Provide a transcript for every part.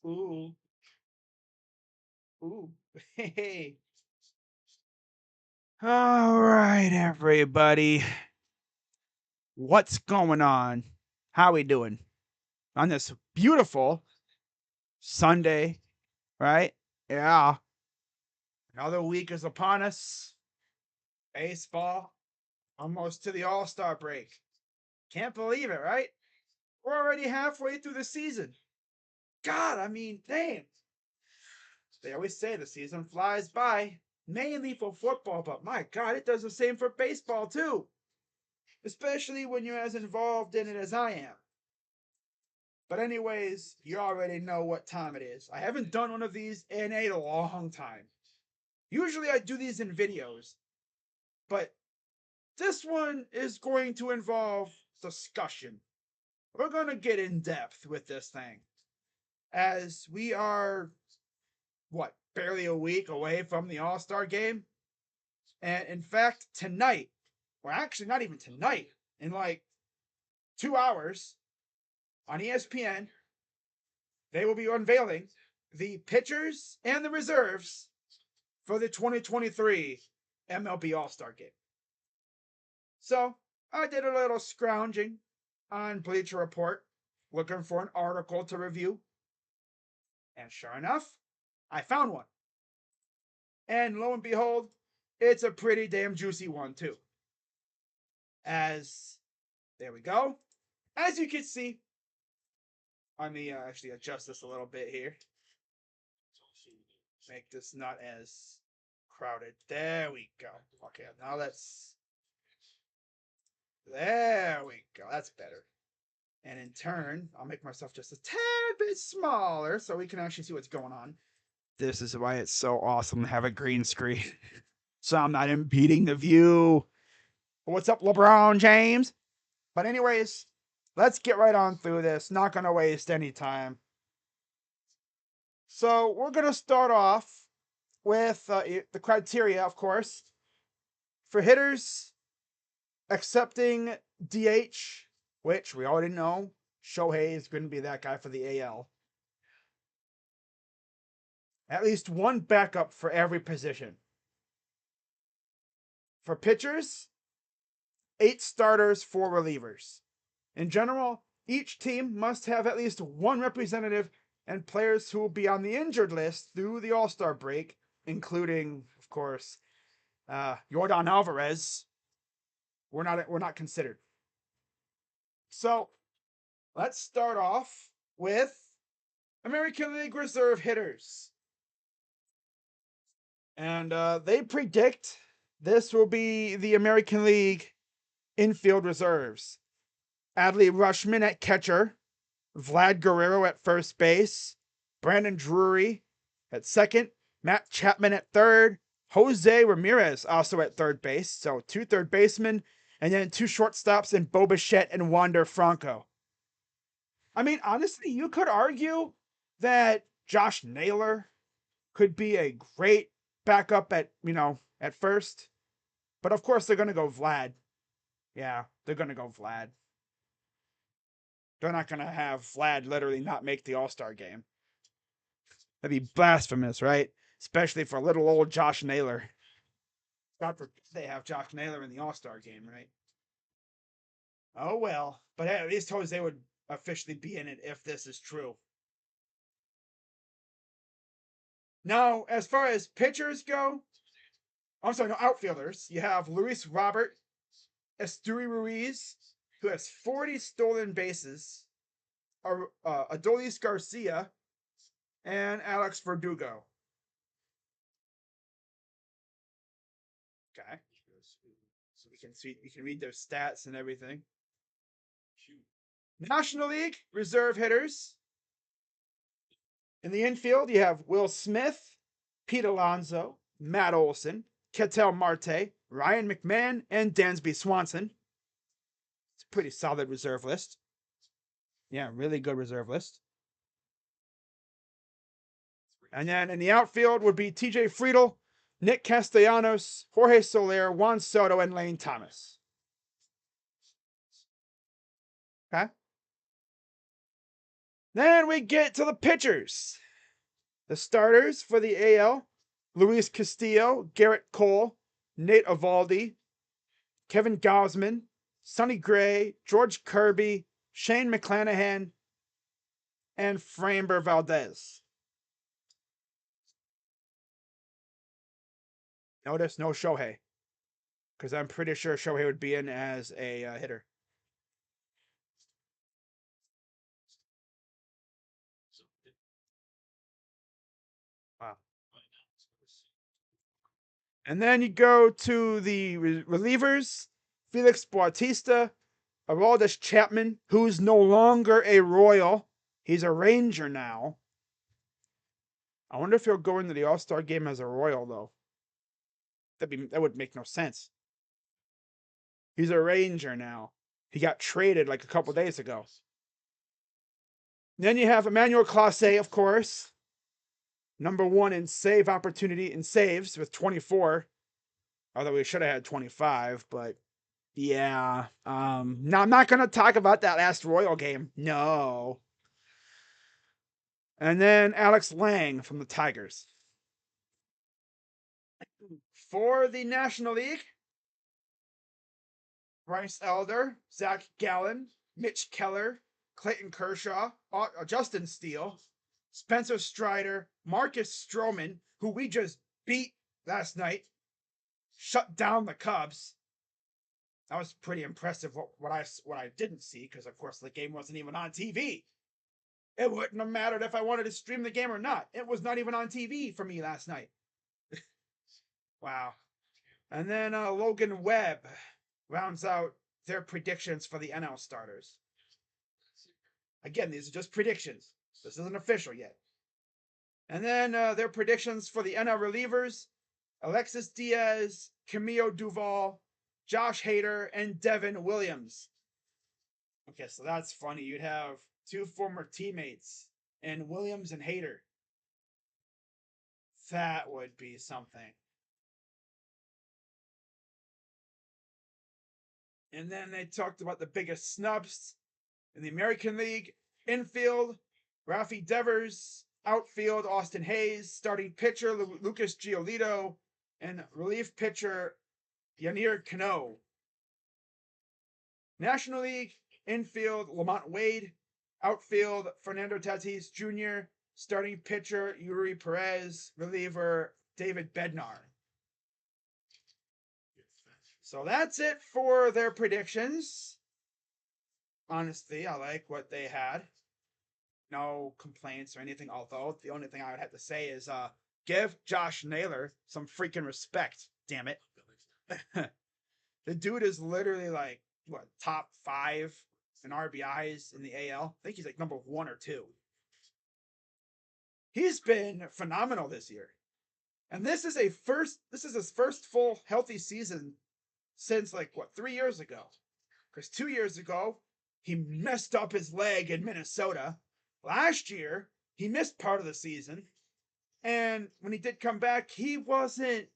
Ooh, ooh, hey. All right, everybody. What's going on? How we doing on this beautiful Sunday, right? Yeah. Another week is upon us. Baseball, almost to the All-Star break. Can't believe it, right? We're already halfway through the season. God, I mean, damn. They always say the season flies by, mainly for football, but my God, it does the same for baseball too. Especially when you're as involved in it as I am. But anyways, you already know what time it is. I haven't done one of these in a long time. Usually I do these in videos, but this one is going to involve discussion. We're going to get in depth with this thing. As we are, barely a week away from the All-Star game. And in fact, tonight, or actually not even tonight, in like 2 hours on ESPN, they will be unveiling the pitchers and the reserves for the 2023 MLB All-Star Game. So I did a little scrounging on Bleacher Report, looking for an article to review. And sure enough, I found one. And lo and behold, it's a pretty damn juicy one too. There we go. As you can see, let me actually adjust this a little bit here. Make this not as crowded. There we go. Okay, now there we go. That's better. And in turn, I'll make myself just a tad bit smaller so we can actually see what's going on. This is why it's so awesome to have a green screen. So I'm not impeding the view. What's up, LeBron James? But anyways, let's get right on through this. Not going to waste any time. So we're going to start off with the criteria, of course. For hitters, accepting DH, which we already know Shohei is going to be that guy for the AL. At least one backup for every position. For pitchers, 8 starters, 4 relievers. In general, each team must have at least one representative and players who will be on the injured list through the All-Star break, including, of course, Yordan Alvarez. We're not considered. So let's start off with American League reserve hitters. And they predict this will be the American League infield reserves. Adley Rutschman at catcher, Vlad Guerrero at first base, Brandon Drury at second, Matt Chapman at third, Jose Ramirez also at third base, so 2 third basemen, and then 2 shortstops in Bo Bichette and Wander Franco. I mean, honestly, you could argue that Josh Naylor could be a great backup at first. But of course, they're going to go Vlad. Yeah, they're going to go Vlad. They're not going to have Vlad literally not make the All-Star game. That'd be blasphemous, right? Especially for little old Josh Naylor. God forbid they have Josh Naylor in the All-Star game, right? Oh well. But hey, at least Jose would officially be in it if this is true. Now, as far as pitchers go, I'm sorry, no, outfielders. You have Luis Robert, Esteury Ruiz, who has 40 stolen bases, Adolis Garcia, and Alex Verdugo. Okay. So we can read their stats and everything. National League reserve hitters. In the infield, you have Will Smith, Pete Alonso, Matt Olson, Ketel Marte, Ryan McMahon, and Dansby Swanson. It's a pretty solid reserve list. Yeah, really good reserve list. And then in the outfield would be TJ Friedl, Nick Castellanos, Jorge Soler, Juan Soto, and Lane Thomas. Okay. Then we get to the pitchers. The starters for the AL: Luis Castillo, Garrett Cole, Nate Eovaldi, Kevin Gausman, Sonny Gray, George Kirby, Shane McClanahan, and Framber Valdez. Notice no Shohei, because I'm pretty sure Shohei would be in as a hitter. Wow. And then you go to the relievers: Felix Bautista, Aroldis Chapman, who's no longer a Royal. He's a Ranger now. I wonder if he'll go into the All-Star game as a Royal, though. That would make no sense. He's a Ranger now. He got traded like a couple days ago. Then you have Emmanuel Clase, of course. #1 in save opportunity in saves with 24. Although we should have had 25, but yeah. Now I'm not gonna talk about that last Royal game. No. And then Alex Lang from the Tigers. For the National League: Bryce Elder, Zach Gallen, Mitch Keller, Clayton Kershaw, Justin Steele, Spencer Strider, Marcus Stroman, who we just beat last night, shut down the Cubs. That was pretty impressive. What I didn't see, because of course the game wasn't even on TV. It wouldn't have mattered if I wanted to stream the game or not. It was not even on TV for me last night. Wow. And then Logan Webb rounds out their predictions for the NL starters. Again, these are just predictions. This isn't official yet. And then their predictions for the NL relievers: Alexis Diaz, Camilo Duval, Josh Hader, and Devin Williams. Okay, so that's funny. You'd have two former teammates in Williams and Hader. That would be something. And then they talked about the biggest snubs in the American League: infield, Rafi Devers; outfield, Austin Hayes; starting pitcher, Lucas Giolito; and relief pitcher, Yennier Cano. National League: infield, Lamont Wade; outfield, Fernando Tatis Jr.; starting pitcher, Yuri Perez; reliever, David Bednar. So that's it for their predictions. Honestly, I like what they had. No complaints or anything, although the only thing I would have to say is give Josh Naylor some freaking respect, damn it. The dude is literally like, what, top 5 in RBIs in the AL? I think he's like number 1 or 2. He's been phenomenal this year. And this is his first full healthy season since like 3 years ago. Because 2 years ago, he messed up his leg in Minnesota. Last year, he missed part of the season. And when he did come back, he wasn't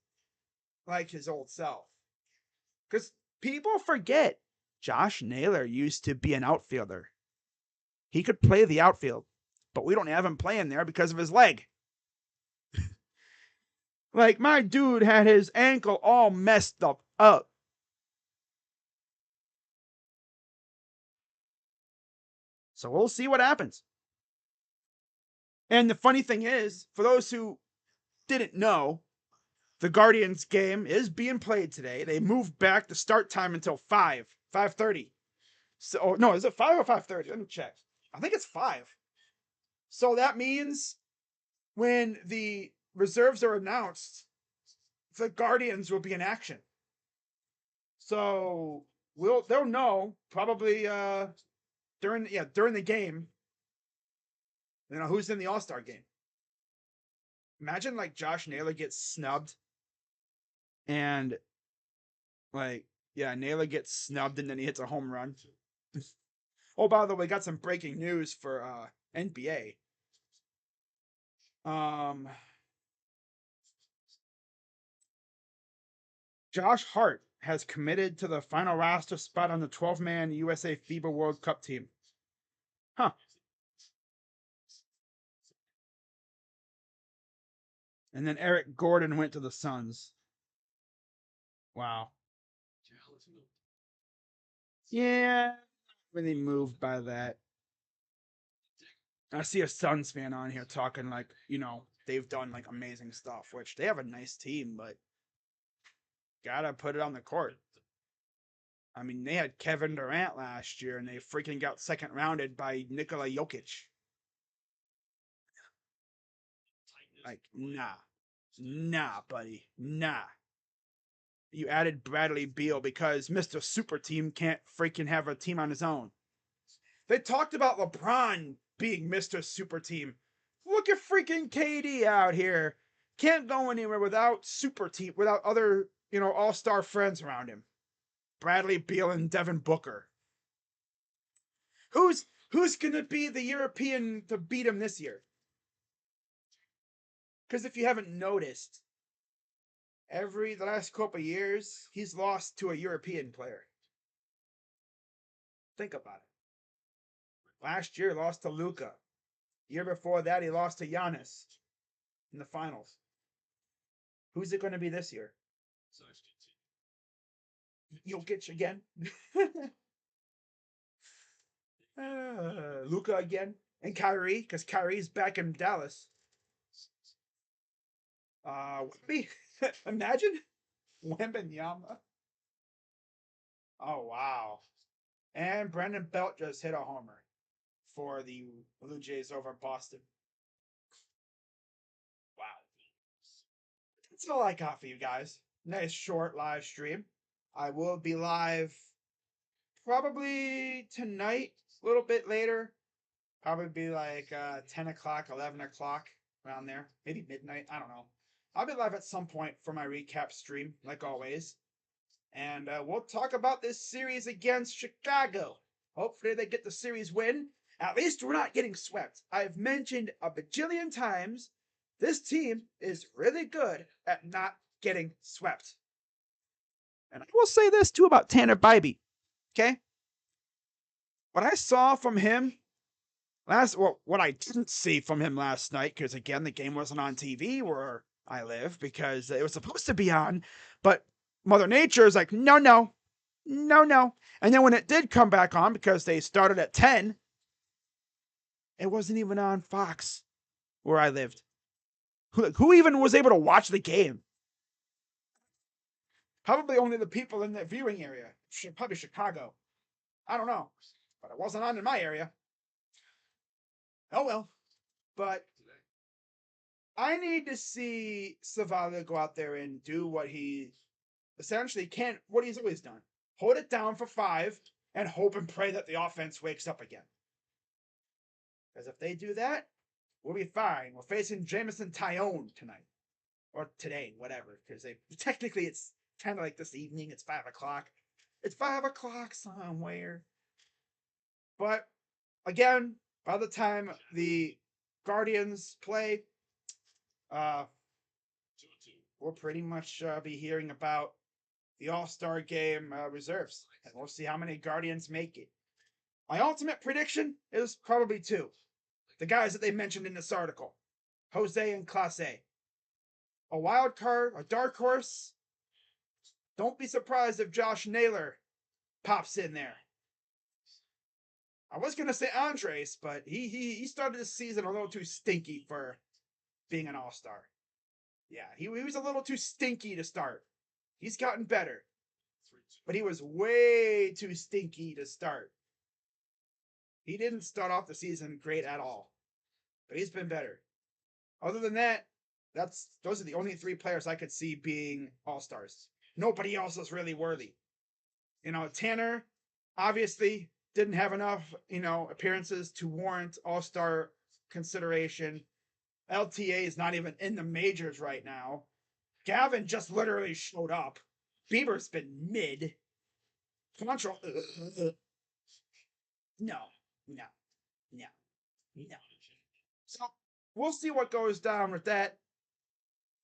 like his old self. Because people forget Josh Naylor used to be an outfielder. He could play the outfield, but we don't have him playing there because of his leg. Like, my dude had his ankle all messed up. So we'll see what happens. And the funny thing is, for those who didn't know, the Guardians game is being played today. They moved back the start time until 5:30. So, no, is it 5 or 5:30? Let me check. I think it's 5. So that means when the reserves are announced, the Guardians will be in action. So they'll know probably during the game, who's in the All-Star game. Imagine like Josh Naylor gets snubbed, and Naylor gets snubbed and then he hits a home run. Oh, by the way, got some breaking news for NBA. Josh Hart has committed to the final roster spot on the 12-man USA FIBA World Cup team. Huh. And then Eric Gordon went to the Suns. Wow. Yeah, really moved by that. I see a Suns fan on here talking like, they've done like amazing stuff, which they have a nice team, but gotta put it on the court. I mean, they had Kevin Durant last year and they freaking got second rounded by Nikola Jokic. Like, nah, buddy, nah. You added Bradley Beal because Mr. Super Team can't freaking have a team on his own. They talked about LeBron being Mr. Super Team. Look at freaking KD out here. Can't go anywhere without Super Team, without other, all-star friends around him. Bradley Beal and Devin Booker. Who's gonna be the European to beat him this year? Because if you haven't noticed, the last couple of years, he's lost to a European player. Think about it. Last year, lost to Luka. Year before that, he lost to Giannis in the finals. Who's it going to be this year? Jokic again? Luka again? And Kyrie, because Kyrie's back in Dallas. Imagine Wembanyama. Oh, wow. And Brandon Belt just hit a homer for the Blue Jays over Boston. Wow. That's all I got for you guys. Nice short live stream. I will be live probably tonight, a little bit later. Probably be like 10 o'clock, 11 o'clock, around there. Maybe midnight. I don't know. I'll be live at some point for my recap stream, like always. And we'll talk about this series against Chicago. Hopefully they get the series win. At least we're not getting swept. I've mentioned a bajillion times this team is really good at not getting swept. And I will say this too about Tanner Bybee. Okay? What I saw from him what I didn't see from him last night, because again, the game wasn't on TV where I live because it was supposed to be on, but Mother Nature is like, no. And then when it did come back on, because they started at 10, it wasn't even on Fox where I lived. Who even was able to watch the game? Probably only the people in the viewing area. Probably Chicago. I don't know. But it wasn't on in my area. Oh well. But I need to see Zavala go out there and do what he essentially what he's always done. Hold it down for 5 and hope and pray that the offense wakes up again. Because if they do that, we'll be fine. We're facing Jameson Tyone tonight. Or today, whatever. Because technically it's kind of like this evening. It's 5 o'clock. It's 5 o'clock somewhere. But again, by the time the Guardians play, we'll pretty much be hearing about the All-Star Game reserves. And we'll see how many Guardians make it. My ultimate prediction is probably 2. The guys that they mentioned in this article. Jose and Clase. A wild card, a dark horse. Don't be surprised if Josh Naylor pops in there. I was going to say Andres, but he started this season a little too stinky for being an all-star. Yeah, he was a little too stinky to start. He's gotten better. But he was way too stinky to start. He didn't start off the season great at all. But he's been better. Other than that, those are the only 3 players I could see being all-stars. Nobody else is really worthy. Tanner, obviously, didn't have enough, appearances to warrant all-star consideration. LTA is not even in the majors right now. Gavin just literally showed up. Bieber's been mid. Control. No. So we'll see what goes down with that.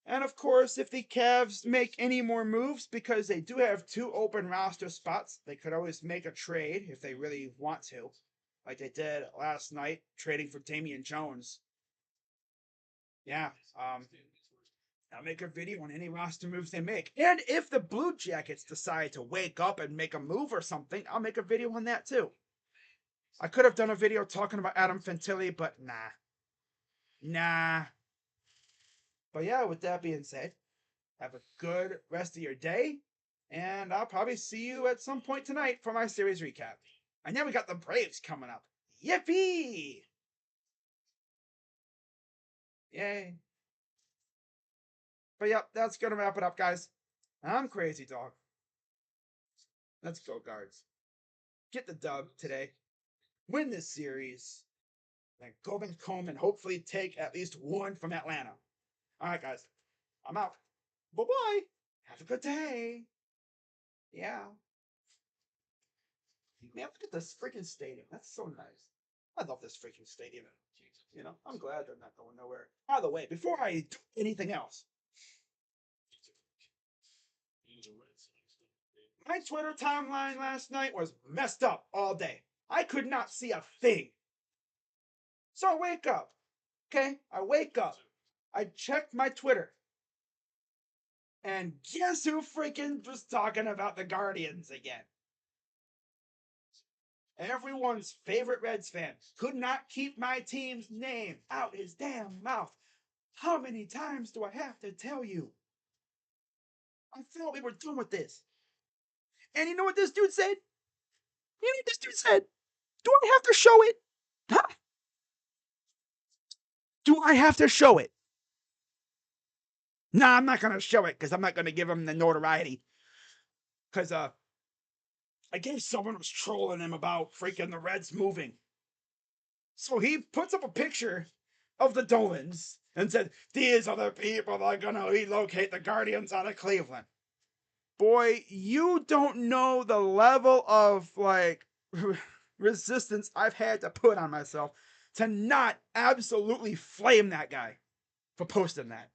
And of course, if the Cavs make any more moves, because they do have 2 open roster spots, they could always make a trade if they really want to, like they did last night, trading for Damian Jones. Yeah. I'll make a video on any roster moves they make. And if the Blue Jackets decide to wake up and make a move or something, I'll make a video on that too. I could have done a video talking about Adam Fantilli, but nah. Nah. But yeah, with that being said, have a good rest of your day. And I'll probably see you at some point tonight for my series recap. And then we got the Braves coming up. Yippee! Yay. But yep, that's going to wrap it up, guys. I'm Crazy Dog. Let's go, Guards. Get the dub today. Win this series. And go back home and hopefully take at least one from Atlanta. All right, guys. I'm out. Bye-bye. Have a good day. Yeah. Man, look at this freaking stadium. That's so nice. I love this freaking stadium. You know, I'm glad they're not going nowhere. By the way, before I do anything else, my Twitter timeline last night was messed up all day. I could not see a thing. So I wake up. Okay? I wake up. I checked my Twitter. And guess who freaking was talking about the Guardians again? Everyone's favorite Reds fan could not keep my team's name out his damn mouth. How many times do I have to tell you? I thought we were done with this. And you know what this dude said? You know what this dude said? Do I have to show it? Huh? Do I have to show it? Nah, I'm not going to show it because I'm not going to give him the notoriety. Because, I guess someone was trolling him about freaking the Reds moving. So he puts up a picture of the Dolans and said, these are the people that are going to relocate the Guardians out of Cleveland. Boy, you don't know the level of, like, resistance I've had to put on myself to not absolutely flame that guy for posting that.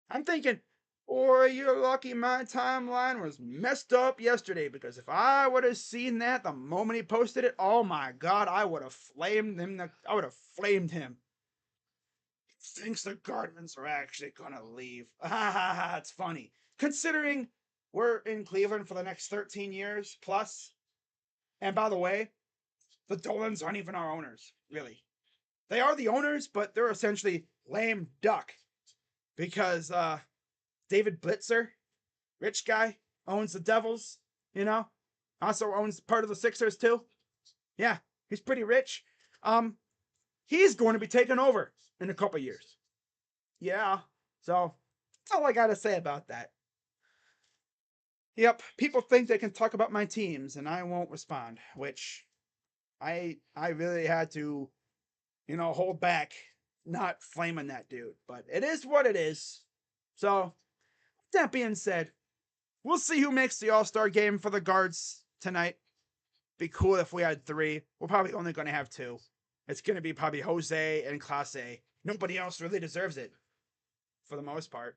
I'm thinking, boy, you're lucky my timeline was messed up yesterday, because if I would have seen that the moment he posted it, oh my God, I would have flamed him. I would have flamed him. He thinks the Guardians are actually gonna leave. It's funny. Considering we're in Cleveland for the next 13 years plus. And by the way, the Dolans aren't even our owners, really. They are the owners, but they're essentially lame duck. Because David Blitzer, rich guy, owns the Devils, you know, also owns part of the Sixers too. Yeah, he's pretty rich. He's going to be taken over in a couple years. Yeah, so that's all I gotta say about that. Yep, people think they can talk about my teams and I won't respond, which I really had to, you know, hold back not flaming that dude, but it is what it is. So, that being said, we'll see who makes the All-Star game for the Guards tonight. Be cool if we had 3. We're probably only going to have 2. It's going to be probably Jose and Clase. Nobody else really deserves it, for the most part.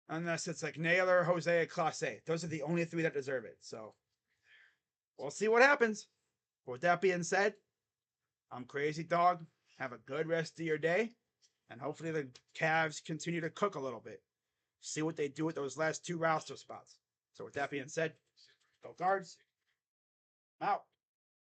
Unless it's like Naylor, Jose, and Clase. Those are the only 3 that deserve it. So, we'll see what happens. With that being said, I'm Crazy Dog. Have a good rest of your day. And hopefully the Cavs continue to cook a little bit. See what they do with those last 2 roster spots. So with that being said, go Guards. I'm out.